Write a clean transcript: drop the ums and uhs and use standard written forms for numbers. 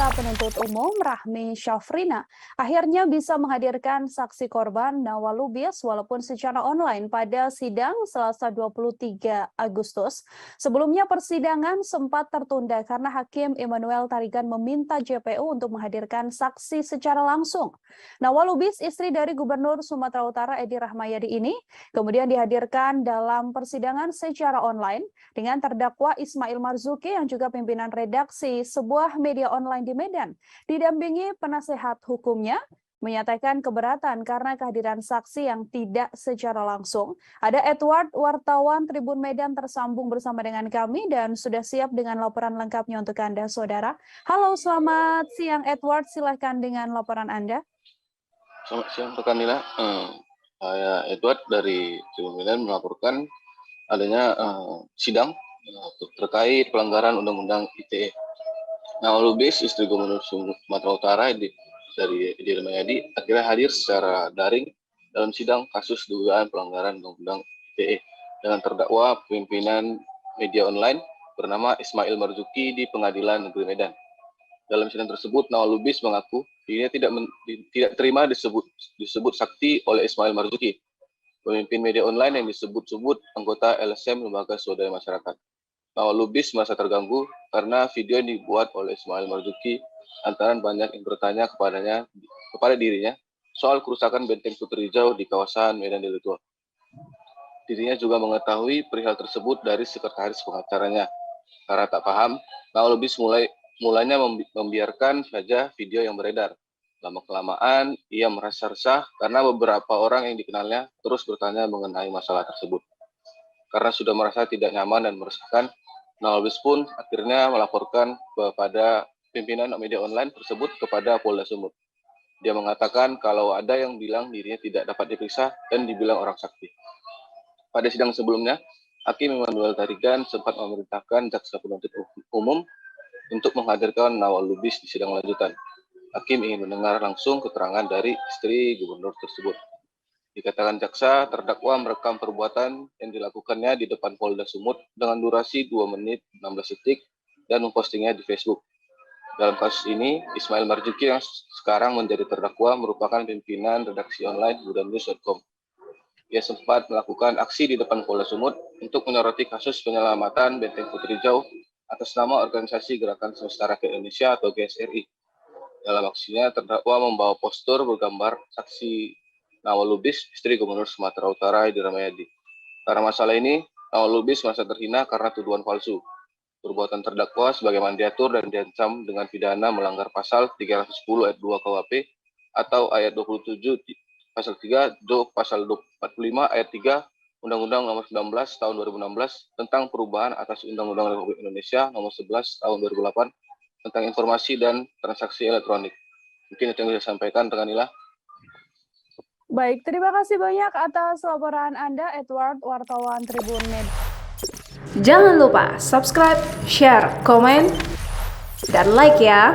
Jaksa Penuntut Umum Rahmi Syafrina akhirnya bisa menghadirkan saksi korban Nawal Lubis walaupun secara online pada sidang Selasa 23 Agustus. Sebelumnya persidangan sempat tertunda karena Hakim Immanuel Tarigan meminta JPU untuk menghadirkan saksi secara langsung. Nawal Lubis, istri dari Gubernur Sumatera Utara Edi Rahmayadi ini, kemudian dihadirkan dalam persidangan secara online dengan terdakwa Ismail Marzuki yang juga pimpinan redaksi sebuah media online di Medan, didampingi penasehat hukumnya, menyatakan keberatan karena kehadiran saksi yang tidak secara langsung. Ada Edward, wartawan Tribun Medan tersambung bersama dengan kami dan sudah siap dengan laporan lengkapnya untuk Anda, Saudara. Halo, selamat siang Edward, silakan dengan laporan Anda. Selamat siang rekan Nila. Saya Edward dari Tribun Medan melaporkan adanya sidang terkait pelanggaran Undang-Undang ITE. Nawal Lubis, istri Gubernur Sumatera Utara dari Edi Rahmayadi, akhirnya hadir secara daring dalam sidang kasus dugaan pelanggaran Undang-Undang ITE dengan terdakwa pimpinan media online bernama Ismail Marzuki di Pengadilan Negeri Medan. Dalam sidang tersebut, Nawal Lubis mengaku dirinya tidak terima disebut sakti oleh Ismail Marzuki, pemimpin media online yang disebut-sebut anggota LSM Lembaga Swadaya Masyarakat. Nawal Lubis merasa terganggu karena video yang dibuat oleh Ismail Marzuki antara banyak yang bertanya kepada dirinya soal kerusakan Benteng Putri Hijau di kawasan Medan Deli Tua. Dirinya juga mengetahui perihal tersebut dari sekretaris pengacaranya. Karena tak paham, Nawal Lubis mulanya membiarkan saja video yang beredar. Lama-kelamaan, ia merasa resah karena beberapa orang yang dikenalnya terus bertanya mengenai masalah tersebut. Karena sudah merasa tidak nyaman dan meresahkan, Nawal Lubis pun akhirnya melaporkan kepada pimpinan media online tersebut kepada Polda Sumut. Dia mengatakan kalau ada yang bilang dirinya tidak dapat diperiksa dan dibilang orang sakti. Pada sidang sebelumnya, Hakim Immanuel Tarigan sempat memerintahkan Jaksa Penuntut Umum untuk menghadirkan Nawal Lubis di sidang lanjutan. Hakim ingin mendengar langsung keterangan dari istri gubernur tersebut. Dikatakan jaksa, terdakwa merekam perbuatan yang dilakukannya di depan Polda Sumut dengan durasi 2 menit 16 detik dan mempostingnya di Facebook. Dalam kasus ini, Ismail Marzuki yang sekarang menjadi terdakwa merupakan pimpinan redaksi online budanews.com. Ia sempat melakukan aksi di depan Polda Sumut untuk menyoroti kasus penyelamatan Benteng Putri Hijau atas nama Organisasi Gerakan Semesta Rakyat Indonesia atau GSRI. Dalam aksinya, terdakwa membawa poster bergambar saksi Nawal Lubis, istri Gubernur Sumatera Utara Edi Rahmayadi. Karena masalah ini, Nawal Lubis merasa terhina karena tuduhan palsu. Perbuatan terdakwa sebagaimana diatur dan diancam dengan pidana melanggar pasal 310 ayat 2 KUHP atau ayat 27 pasal 3 pasal 45 ayat 3 Undang-Undang Nomor 19 Tahun 2016 tentang perubahan atas Undang-Undang Republik Indonesia Nomor 11 Tahun 2008 tentang informasi dan transaksi elektronik. Mungkin itu yang bisa sampaikan, rekan Nila. Baik, terima kasih banyak atas laporan Anda, Edward, wartawan Tribun Medan. Jangan lupa subscribe, share, komen, dan like ya.